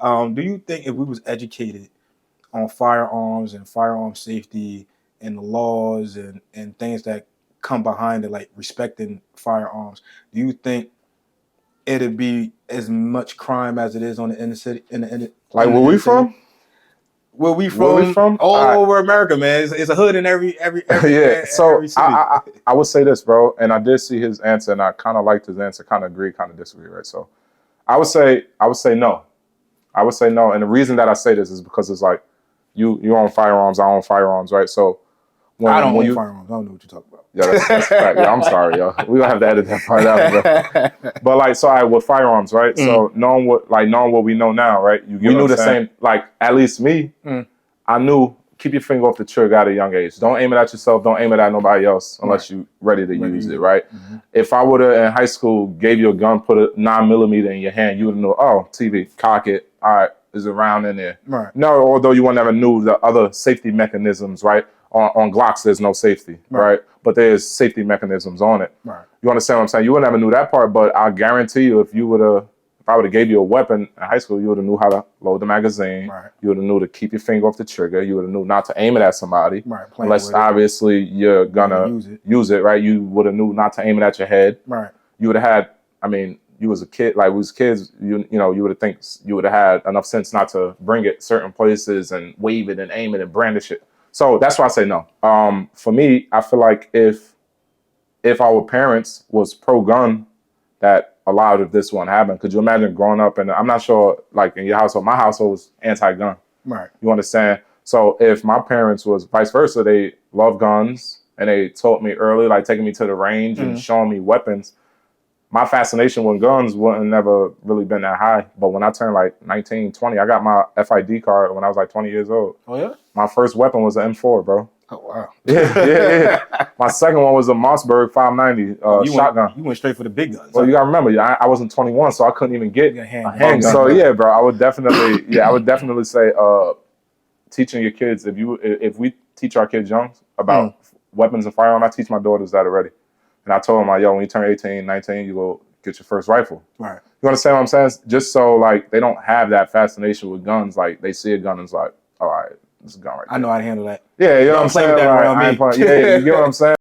Do you think if we was educated on firearms and firearm safety and the laws and things that come behind it, like respecting firearms, do you think it'd be as much crime as it is on the inner city? Like where we from? Where we from? All over America, man. It's a hood in every yeah. So every city. I would say this, bro, and I did see his answer, and I kind of liked his answer. Kind of agree, kind of disagree, right? So I would say no. I would say no, and the reason that I say this is because it's like you own firearms, I own firearms, right? So I don't own firearms. I don't know what you're talking about. Yeah, that's fact. Yeah, I'm sorry, yo. We gonna have to edit that part out, bro. But like, so with firearms, right? So knowing what we know now, right? We knew the same. Like at least me, I knew keep your finger off the trigger at a young age. Don't aim it at yourself. Don't aim it at nobody else unless you're ready to use it, right? If I would have in high school gave you a gun, put a 9mm in your hand, you would know. Oh, TV, cock it. All right, there's a round in there. Right. No, although you would never knew the other safety mechanisms, right? On Glocks, there's no safety, right? But there's safety mechanisms on it. Right. You understand what I'm saying? You would never knew that part, but I guarantee you, if I would have gave you a weapon in high school, you would have knew how to load the magazine. Right. You would have knew to keep your finger off the trigger. You would have knew not to aim it at somebody, right? Unless obviously you're gonna use it, right? You would have knew not to aim it at your head, right? You would have had. I mean, you was a kid, like we was kids. You would have had enough sense not to bring it certain places and wave it and aim it and brandish it. So that's why I say no. For me, I feel like if our parents was pro-gun, that allowed if this one happened. Could you imagine growing up? And I'm not sure, like in your household, my household was anti-gun. Right. You understand? So if my parents was vice versa, they love guns and they taught me early, like taking me to the range and showing me weapons. My fascination with guns wouldn't never really been that high. But when I turned like 19, 20, I got my FID card when I was like 20 years old. Oh, yeah? My first weapon was an M4, bro. Oh, wow. Yeah. My second one was a Mossberg 590 shotgun. You went straight for the big guns. Well, you got to remember, I wasn't 21, so I couldn't even get a handgun. So, yeah, bro, I would definitely say teaching your kids, if we teach our kids young about weapons and firearms, I teach my daughters that already. And I told them, like, yo, when you turn 18, 19, you go get your first rifle. Right. You understand what I'm saying? Just so, like, they don't have that fascination with guns. Like, they see a gun and it's like, all right, this is a gun right there. I know how to handle that. Yeah, you know what I'm saying? That around me. Yeah, you get what I'm saying?